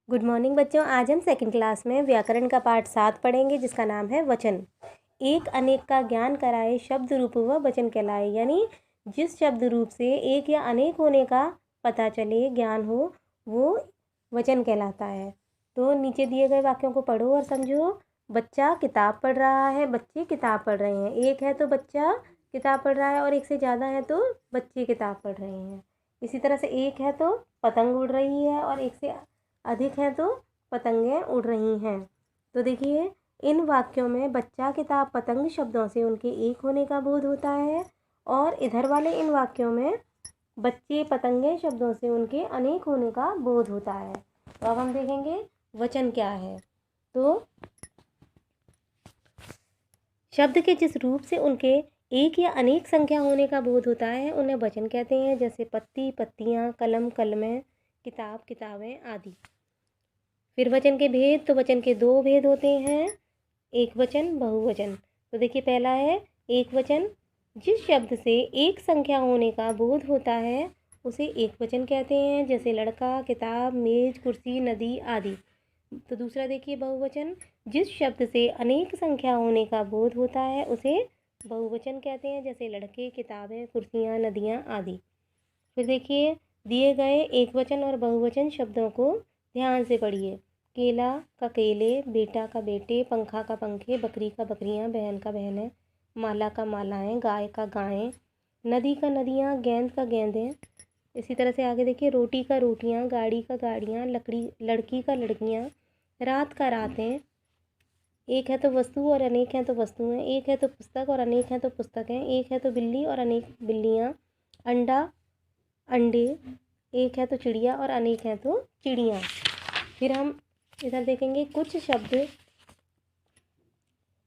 Good morning बच्चों। आज हम सेकंड क्लास में व्याकरण का पाठ 7 पढ़ेंगे जिसका नाम है वचन। एक अनेक का ज्ञान कराए शब्द रूप व वचन कहलाए। यानी जिस शब्द रूप से एक या अनेक होने का पता चले, ज्ञान हो, वो वचन कहलाता है। तो नीचे दिए गए वाक्यों को पढ़ो और समझो। बच्चा किताब पढ़ रहा है, बच्चे किताब पढ़ रहे हैं। एक है तो बच्चा किताब पढ़ रहा है और एक से ज़्यादा है तो बच्चे किताब पढ़ रहे हैं। इसी तरह से एक है तो पतंग उड़ रही है और एक से अधिक है तो पतंगें उड़ रही हैं। तो देखिए, इन वाक्यों में बच्चा किताब पतंग शब्दों से उनके एक होने का बोध होता है और इधर वाले इन वाक्यों में बच्चे पतंगे शब्दों से उनके अनेक होने का बोध होता है। तो अब हम देखेंगे वचन क्या है। तो शब्द के जिस रूप से उनके एक या अनेक संख्या होने का बोध होता है उन्हें वचन कहते हैं। जैसे पत्ती, पत्तियाँ, कलम, कलमें, किताब, किताबें आदि। फिर वचन के भेद। तो वचन के दो भेद होते हैं, एक वचन, बहुवचन। तो देखिए, पहला है एक वचन। जिस शब्द से एक संख्या होने का बोध होता है उसे एक वचन कहते हैं। जैसे लड़का, किताब, मेज, कुर्सी, नदी आदि। तो दूसरा देखिए बहुवचन। जिस शब्द से अनेक संख्या होने का बोध होता है उसे बहुवचन कहते हैं। जैसे लड़के, किताबें, कुर्सियाँ, नदियाँ आदि। फिर देखिए, दिए गए एक वचन और बहुवचन शब्दों को ध्यान से पढ़िए। केला का केले, बेटा का बेटे, पंखा का पंखे, बकरी का बकरियाँ, बहन का बहनें, माला का मालाएँ, गाय का गायें, नदी का नदियाँ, गेंद का गेंदें। इसी तरह से आगे देखिए, रोटी का रोटियाँ, गाड़ी का गाड़ियाँ, लड़की का लड़कियाँ, रात का रातें। एक है तो वस्तु और अनेक हैं तो वस्तुएं। एक है तो पुस्तक और अनेक हैं तो पुस्तकें। एक है तो बिल्ली और अनेक बिल्लियाँ। अंडा, अंडे। एक है तो चिड़िया और अनेक हैं तो चिड़ियाँ। फिर हम इधर देखेंगे कुछ शब्द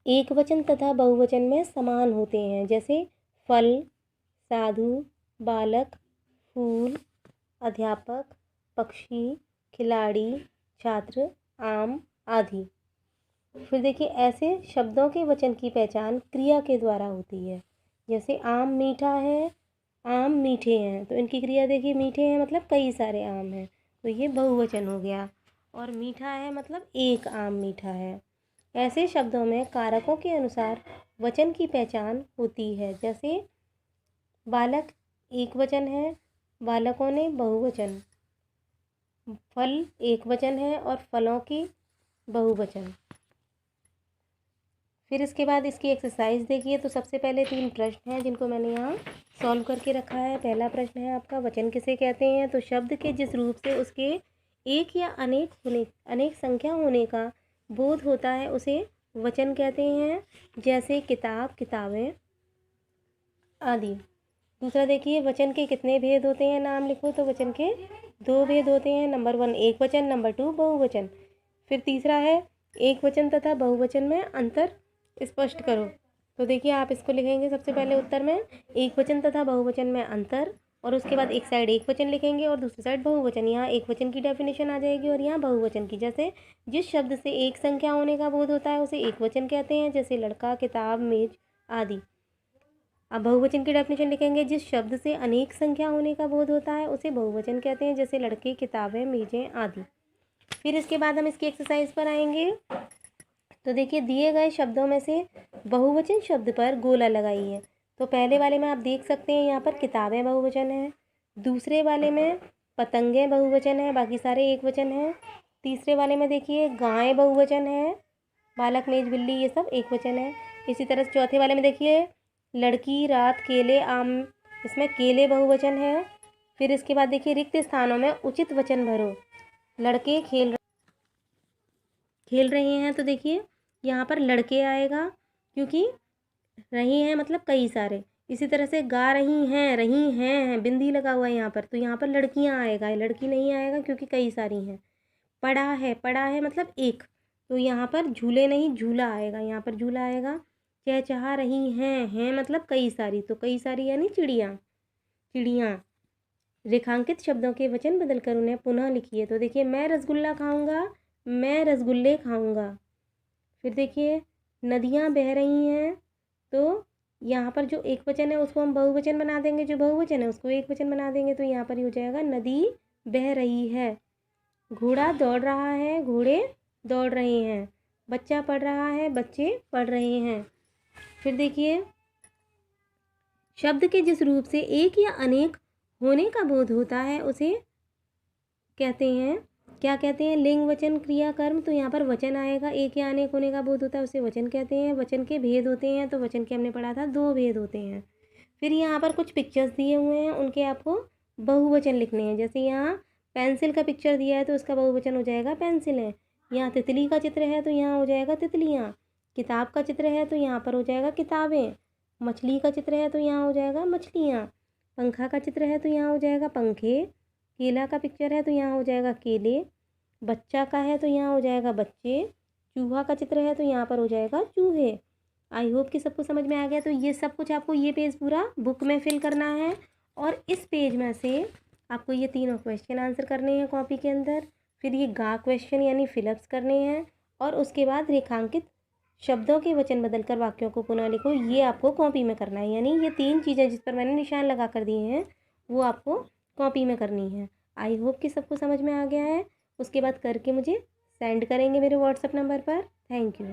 एक वचन तथा बहुवचन में समान होते हैं। जैसे फल, साधु, बालक, फूल, अध्यापक, पक्षी, खिलाड़ी, छात्र, आम आदि। फिर देखिए, ऐसे शब्दों के वचन की पहचान क्रिया के द्वारा होती है। जैसे आम मीठा है, आम मीठे हैं। तो इनकी क्रिया देखिए, मीठे हैं मतलब कई सारे आम हैं, तो ये बहुवचन हो गया। और मीठा है मतलब एक आम मीठा है। ऐसे शब्दों में कारकों के अनुसार वचन की पहचान होती है। जैसे बालक एक वचन है, बालकों ने बहुवचन। फल एक वचन है और फलों की बहुवचन। फिर इसके बाद इसकी एक्सरसाइज देखिए। तो सबसे पहले 3 प्रश्न हैं जिनको मैंने यहाँ सॉल्व करके रखा है। पहला प्रश्न है आपका, वचन किसे कहते हैं। तो शब्द के जिस रूप से उसके एक या अनेक संख्या होने का बोध होता है उसे वचन कहते हैं। जैसे किताब, किताबें आदि। दूसरा देखिए, वचन के कितने भेद होते हैं, नाम लिखो। तो वचन के 2 भेद होते हैं। नंबर 1 एक वचन, नंबर 2 बहुवचन। फिर तीसरा है एक वचन तथा बहुवचन में अंतर स्पष्ट करो। तो देखिए, आप इसको लिखेंगे सबसे पहले उत्तर में एक वचन तथा बहुवचन में अंतर, और उसके बाद एक साइड एक वचन लिखेंगे और दूसरी साइड बहुवचन। यहाँ एक वचन की डेफिनेशन आ जाएगी और यहाँ बहुवचन की। जैसे जिस शब्द से एक संख्या होने का बोध होता है उसे एक वचन कहते हैं। जैसे लड़का, किताब, मेज आदि। अब बहुवचन की डेफिनेशन लिखेंगे। जिस शब्द से अनेक संख्या होने का बोध होता है उसे बहुवचन कहते हैं। जैसे लड़के, किताबें, मेजें आदि। फिर इसके बाद हम इसकी एक्सरसाइज पर आएंगे। तो देखिए, दिए गए शब्दों में से बहुवचन शब्द पर गोला लगाइए। तो पहले वाले में आप देख सकते हैं यहाँ पर किताबें बहुवचन है। दूसरे वाले में पतंगें बहुवचन है, बाकी सारे एक वचन है। तीसरे वाले में देखिए गाय बहुवचन है, बालक, मेज, बिल्ली ये सब एक वचन है। इसी तरह से चौथे वाले में देखिए लड़की, रात, केले, आम, इसमें केले बहुवचन है। फिर इसके बाद देखिए रिक्त स्थानों में उचित वचन भरो। लड़के खेल रहे हैं, तो देखिए यहाँ पर लड़के आएगा क्योंकि रही हैं मतलब कई सारे। इसी तरह से गा रही हैं बिंदी लगा हुआ है यहाँ पर, तो यहाँ पर लड़कियाँ आएगा, लड़की नहीं आएगा क्योंकि कई सारी हैं। पड़ा है मतलब एक, तो यहाँ पर झूले नहीं झूला आएगा, यहाँ पर झूला आएगा। चहचहा रही हैं मतलब कई सारी, तो कई सारी यानी चिड़ियाँ। रेखांकित शब्दों के वचन बदलकर उन्हें पुनः लिखिए। तो देखिए, मैं रसगुल्ला खाऊंगा, मैं रसगुल्ले खाऊंगा। फिर देखिए, नदियाँ बह रही हैं, तो यहाँ पर जो एक वचन है उसको हम बहुवचन बना देंगे, जो बहुवचन है उसको एक वचन बना देंगे। तो यहाँ पर ये हो जाएगा नदी बह रही है। घोड़ा दौड़ रहा है, घोड़े दौड़ रहे हैं। बच्चा पढ़ रहा है, बच्चे पढ़ रहे हैं। फिर देखिए, शब्द के जिस रूप से एक या अनेक होने का बोध होता है उसे कहते हैं, क्या कहते हैं? लिंग, वचन, क्रिया, कर्म। तो यहाँ पर वचन आएगा। एक या अनेक होने का बोध होता है उसे वचन कहते हैं। वचन के भेद होते हैं, तो वचन के हमने पढ़ा था 2 भेद होते हैं। फिर यहाँ पर कुछ पिक्चर्स दिए हुए हैं, उनके आपको बहुवचन लिखने हैं। जैसे यहाँ पेंसिल का पिक्चर दिया है तो उसका बहुवचन हो जाएगा पेंसिलें। यहाँ तितली का चित्र है तो यहाँ हो जाएगा तितलियाँ। किताब का चित्र है तो यहाँ पर हो जाएगा किताबें। मछली का चित्र है तो यहाँ हो जाएगा मछलियाँ। पंखा का चित्र है तो यहाँ हो जाएगा पंखे। केला का पिक्चर है तो यहाँ हो जाएगा केले। बच्चा का है तो यहाँ हो जाएगा बच्चे। चूहा का चित्र है तो यहाँ पर हो जाएगा चूहे। आई होप कि सबको समझ में आ गया। तो ये सब कुछ आपको ये पेज पूरा बुक में फिल करना है और इस पेज में से आपको ये तीनों क्वेश्चन आंसर करने हैं कॉपी के अंदर। फिर ये गा क्वेश्चन यानी फिलअप्स करने हैं और उसके बाद रेखांकित शब्दों के वचन बदलकर वाक्यों को पुनः लिखो। ये आपको कॉपी में करना है। यानी ये 3 चीज़ें जिस पर मैंने निशान लगा कर दिए हैं वो आपको कॉपी में करनी है। आई होप कि सबको समझ में आ गया है। उसके बाद करके मुझे सेंड करेंगे मेरे व्हाट्सएप नंबर पर। Thank you.